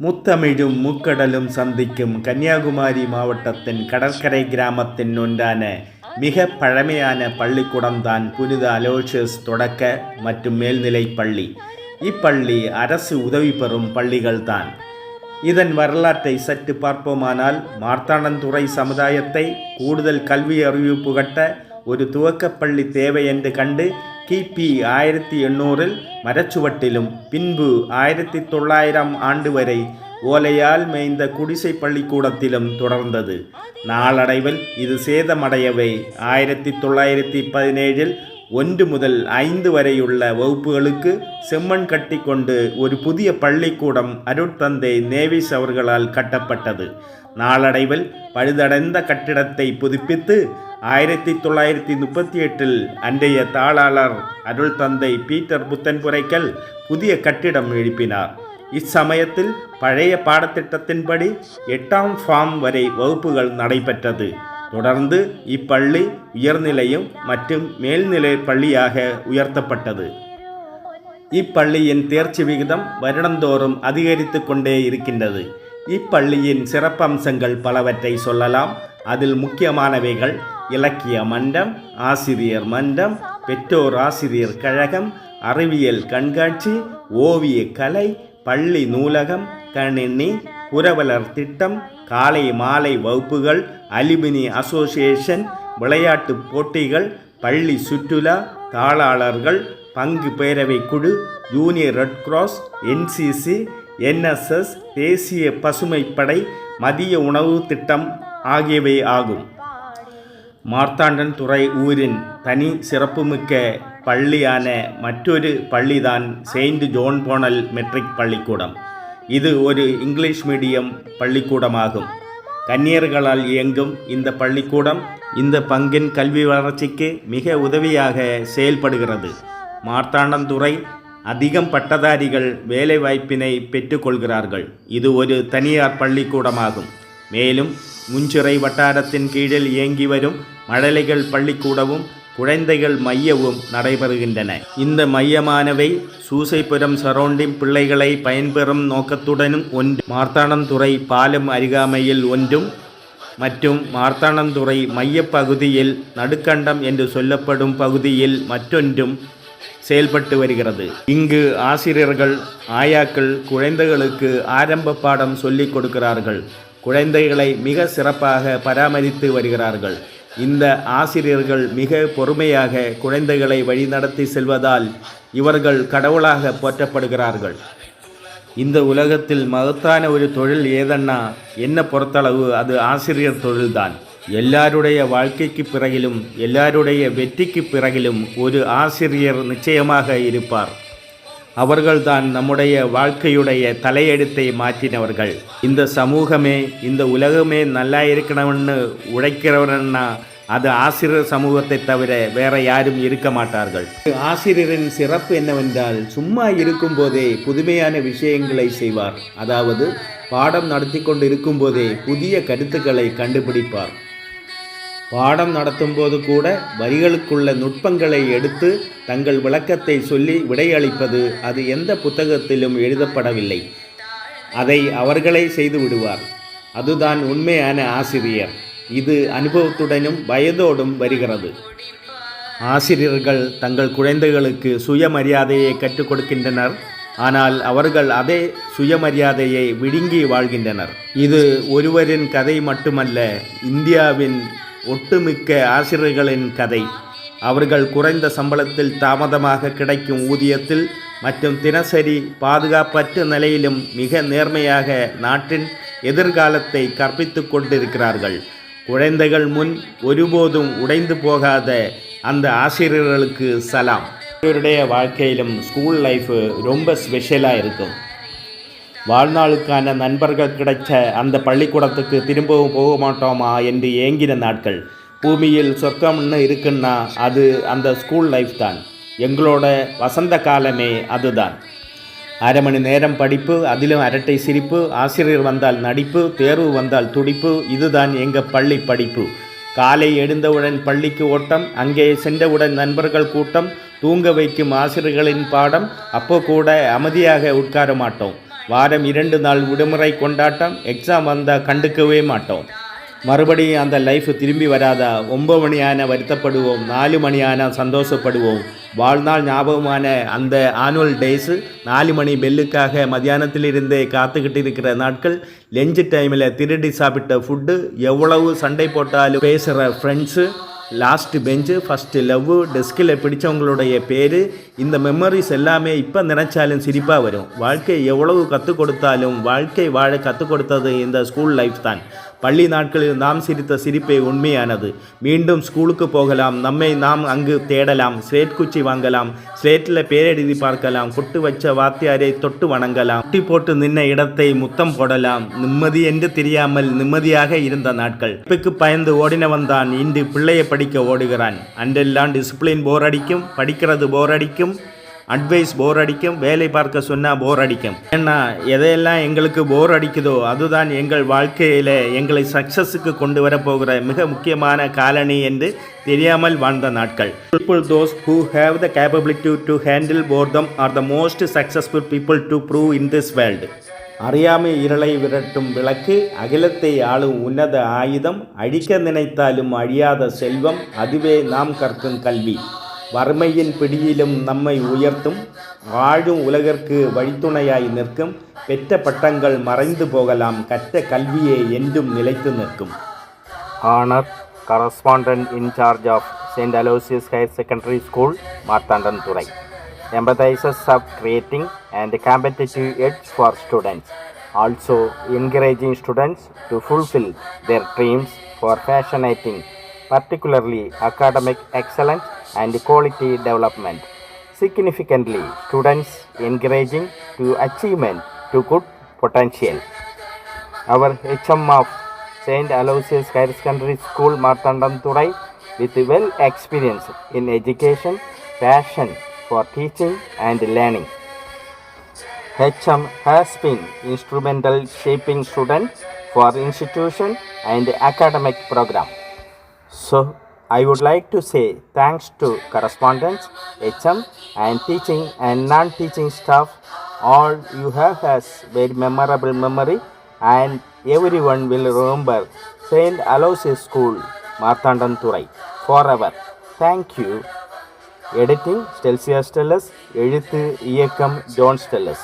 முத்தமிழும் முக்கடலும் சந்திக்கும் கன்னியாகுமரி மாவட்டத்தின் கடற்கரை கிராமத்தின் ஒன்றான மிக பழமையான பள்ளிக்கூடம்தான் புனித அலோசியஸ் தொடக்க மற்றும் மேல்நிலை பள்ளி. இப்பள்ளி அரசு உதவி பெறும் பள்ளிகள்தான். இதன் வரலாற்றை சற்று பார்ப்போமானால், மார்த்தாண்டன்துறை சமுதாயத்தை கூடுதல் கல்வி அறிவு புகட்ட ஒரு துவக்கப்பள்ளி தேவை என்று கண்டு கிபி 1800 மரச்சுவட்டிலும் பின்பு 1900 ஆண்டு வரை ஓலையால் மேய்ந்த குடிசை பள்ளிக்கூடத்திலும் தொடர்ந்தது. நாளடைவில் இது சேதமடையவே 1917 1 முதல் 5 வரையுள்ள வகுப்புகளுக்கு செம்மண் கட்டி கொண்டு ஒரு புதிய பள்ளிக்கூடம் அருட்தந்தை நேவிஸ் அவர்களால் கட்டப்பட்டது. நாளடைவில் பழுதடைந்த கட்டிடத்தை புதுப்பித்து 1938 அன்றைய தாளாளர் அருள்தந்தை பீட்டர் புத்தன்புரைக்கல் புதிய கட்டிடம் எழுப்பினார். இச்சமயத்தில் பழைய பாடத்திட்டத்தின்படி 8ஆம் ஃபார்ம் வரை வகுப்புகள் நடைபெற்றது. தொடர்ந்து இப்பள்ளி உயர்நிலையும் மற்றும் மேல்நிலை பள்ளியாக உயர்த்தப்பட்டது. இப்பள்ளியின் தேர்ச்சி விகிதம் வருடந்தோறும் அதிகரித்து கொண்டே இருக்கின்றது. இப்பள்ளியின் சிறப்பம்சங்கள் பலவற்றை சொல்லலாம். அதில் முக்கியமானவைகள் இலக்கிய மன்றம், ஆசிரியர் மன்றம், பெற்றோர் ஆசிரியர் கழகம், அறிவியல் கண்காட்சி, ஓவிய கலை, பள்ளி நூலகம், கணினி, புரவலர் திட்டம், காலை மாலை வகுப்புகள், அலுமினி அசோசியேஷன், விளையாட்டு போட்டிகள், பள்ளி சுற்றுலா, தாளாளர்கள், பங்கு பேரவை குழு, junior red cross, NCC, NSS, தேசிய பசுமைப்படை, மதிய உணவு திட்டம் ஆகியவை ஆகும். மார்த்தாண்டன்துறை ஊரின் தனி சிறப்புமிக்க பள்ளியான மற்றொரு பள்ளிதான் செயின்ட் ஜோன் போனல் மெட்ரிக் பள்ளிக்கூடம். இது ஒரு இங்கிலீஷ் மீடியம் பள்ளிக்கூடமாகும். கன்னியர்களால் இயங்கும் இந்த பள்ளிக்கூடம் இந்த பங்கின் கல்வி வளர்ச்சிக்கு மிக உதவியாக செயல்படுகிறது. மார்த்தாண்டன்துறை அதிகம் பட்டதாரிகள் வேலைவாய்ப்பினை பெற்றுக்கொள்கிறார்கள். இது ஒரு தனியார் பள்ளிக்கூடமாகும். மேலும் முஞ்சிறை வட்டாரத்தின் கீழில் இயங்கி வரும் மழலைகள் பள்ளிக்கூடமும் குழந்தைகள் மையவும் நடைபெறுகின்றன. இந்த மையமானவை சூசைபுரம் சரௌண்டிங் பிள்ளைகளை பயன்பெறும் நோக்கத்துடனும் ஒன்று மார்த்தாண்டன்துறை பாலம் அருகாமையில் ஒன்றும் மற்றும் மார்த்தாண்டன்துறை மையப்பகுதியில் நடுக்கண்டம் என்று சொல்லப்படும் பகுதியில் மற்றொன்றும் செயல்பட்டு வருகிறது. இங்கு ஆசிரியர்கள் ஆயாக்கள் குழந்தைகளுக்கு ஆரம்ப பாடம் சொல்லிக் கொடுக்கிறார்கள். குழந்தைகளை மிக சிறப்பாக பராமரித்து வருகிறார்கள். இந்த ஆசிரியர்கள் மிக பொறுமையாக குழந்தைகளை வழிநடத்தி செல்வதால் இவர்கள் கடவுளாக போற்றப்படுகிறார்கள். இந்த உலகத்தில் மகத்தான ஒரு தொழில் ஏதென்னா என்ன பொறுத்தளவு அது ஆசிரியர் தொழில்தான். எல்லாருடைய வாழ்க்கைக்கு பிறகிலும் எல்லாருடைய வெற்றிக்கு பிறகிலும் ஒரு ஆசிரியர் நிச்சயமாக இருப்பார். அவர்கள்தான் நம்முடைய வாழ்க்கையுடைய தலையெழுத்தை மாற்றினவர்கள். இந்த சமூகமே இந்த உலகமே நல்லா இருக்கணும்னு உழைக்கிறவன்னா அது ஆசிரியர் சமூகத்தை தவிர வேற யாரும் இருக்க மாட்டார்கள். ஆசிரியரின் சிறப்பு என்னவென்றால், சும்மா இருக்கும் போதே புதுமையான விஷயங்களை செய்வார். அதாவது பாடம் நடத்தி கொண்டு இருக்கும் போதே புதிய கருத்துக்களை கண்டுபிடிப்பார். பாடம் நடத்தும் போது கூட வரிகளுக்குள்ள நுட்பங்களை எடுத்து தங்கள் விளக்கத்தை சொல்லி விடையளிப்பது அது எந்த புத்தகத்திலும் எழுதப்படவில்லை. அதை அவர்களே செய்து விடுவார். அதுதான் உண்மையான ஆசிரியர். இது அனுபவத்துடனும் வயதோடும் வருகிறது. ஆசிரியர்கள் தங்கள் குழந்தைகளுக்கு சுயமரியாதையை கற்றுக் கொடுக்கின்றனர். ஆனால் அவர்கள் அதே சுயமரியாதையை விழுங்கி வாழ்கின்றனர். இது ஒருவரின் கதை மட்டுமல்ல, இந்தியாவின் ஒட்டுமிக்க ஆசிரியர்களின் கதை. அவர்கள் குறைந்த சம்பளத்தில் தாமதமாக கிடைக்கும் ஊதியத்தில் மற்றும் தினசரி பாதுகாப்பற்ற நிலையிலும் மிக நேர்மையாக நாட்டின் எதிர்காலத்தை கற்பித்து கொண்டிருக்கிறார்கள். குழந்தைகள் முன் ஒருபோதும் உடைந்து போகாத அந்த ஆசிரியர்களுக்கு சலாம். இவருடைய வாழ்க்கையிலும் ஸ்கூல் லைஃப் ரொம்ப ஸ்பெஷலாக இருக்கும். வாழ்நாளுக்கான நண்பர்கள் கிடைச்ச அந்த பள்ளிக்கூடத்துக்கு திரும்பவும் போக மாட்டோமா என்று ஏங்கின நாட்கள். பூமியில் சொர்க்கம்னு இருக்குன்னா அது அந்த ஸ்கூல் லைஃப் தான். எங்களோட வசந்த காலமே அதுதான். அரை மணி நேரம் படிப்பு, அதிலும் அரட்டை சிரிப்பு, ஆசிரியர் வந்தால் நடிப்பு, தேர்வு வந்தால் துடிப்பு. இதுதான் எங்கள் பள்ளி படிப்பு. காலை எழுந்தவுடன் பள்ளிக்கு ஓட்டம், அங்கே சென்றவுடன் நண்பர்கள் கூட்டம், தூங்க வைக்கும் ஆசிரியர்களின் பாடம். அப்போ கூட அமைதியாக உட்கார மாட்டோம். வாரம் 2 நாள் விடுமுறை கொண்டாட்டம். எக்ஸாம் வந்தால் கண்டுக்கவே மாட்டோம். மறுபடியும் அந்த லைஃப் திரும்பி வராதா? 9 மணியான வருத்தப்படுவோம், 4 மணியான சந்தோஷப்படுவோம். வாழ்நாள் ஞாபகமான அந்த ஆனுவல் டேஸு 4 மணி பெல்லுக்காக மத்தியானத்திலிருந்தே காத்துக்கிட்டு இருக்கிற நாட்கள், லஞ்சு டைமில் திருடி சாப்பிட்ட ஃபுட்டு, எவ்வளவு சண்டை போட்டாலும் பேசுகிற ஃப்ரெண்ட்ஸு, லாஸ்ட்டு பெஞ்சு, ஃபஸ்ட்டு லவ், டெஸ்கில் பிடிச்சவங்களுடைய பேர், இந்த மெமரிஸ் எல்லாமே இப்போ நினச்சாலும் சிரிப்பாக வரும். வாழ்க்கை எவ்வளவு கற்றுக் கொடுத்தாலும் வாழ்க்கை வாழ கற்றுக் கொடுத்தது இந்த ஸ்கூல் லைஃப் தான். பள்ளி நாட்களில் நாம் சிரித்த சிரிப்பே உண்மையானது. மீண்டும் ஸ்கூலுக்கு போகலாம், நம்மை நாம் அங்கு தேடலாம், ஸ்லேட் குச்சி வாங்கலாம், ஸ்லேட்டில் பேரெழுதி பார்க்கலாம், குட்டு வச்ச வாத்தியாரை தொட்டு வணங்கலாம், குட்டி போட்டு நின்ன இடத்தை முத்தம் போடலாம். நிம்மதி என்று தெரியாமல் நிம்மதியாக இருந்த நாட்கள். பிக்கு பயந்து ஓடினவன் தான் இன்று பிள்ளையை படிக்க ஓடுகிறான். அன்றெல்லாம் டிசிப்ளின் போர் அடிக்கும், படிக்கிறது போர் அடிக்கும், அட்வைஸ் போர் அடிக்கும், வேலை பார்க்க சொன்னால் போர் அடிக்கும். ஏன்னா எதையெல்லாம் எங்களுக்கு போர் அடிக்குதோ அதுதான் எங்கள் வாழ்க்கையில் எங்களை சக்ஸஸுக்கு கொண்டு வரப்போகிற மிக முக்கியமான காலனி என்று தெரியாமல் வாழ்ந்த நாட்கள். People those who have the capability to handle boredom are the most successful people to prove in this world. அறியாமை இருளை விரட்டும் விளக்கு, அகிலத்தை ஆளும் உன்னத ஆயுதம், அழிக்க நினைத்தாலும் அழியாத செல்வம், அதுவே நாம் கற்கும் கல்வி. வறுமையின் பிடியிலும் நம்மை உயர்த்தும், வாழும் உலகிற்கு வழித்துணையாய் நிற்கும். பெற்ற பட்டங்கள் மறைந்து போகலாம், கற்ற கல்வியே என்றும் நிலைத்து நிற்கும். Honor Correspondent in charge of St. Aloysius Higher Secondary School, Marthandanturai, empathizes of creating and competitive edge for students, also encouraging students to fulfill their dreams for fascinating, particularly academic excellence and quality development. Significantly, students encouraging to achievement to good potential. Our HM of St. Aloysius Higher Secondary School, Marthandanturai, with well experience in education, passion for teaching and learning. HM has been instrumental shaping students for institution and academic program. So, I would like to say thanks to correspondents, HM and teaching and non-teaching staff. All you have has very memorable memory and everyone will remember St. Aloysius School, Marthandanturai forever. Thank you. Editing Stelsius Stellus, எழுத்து இயக்கம் John ஸ்டெல்லஸ்.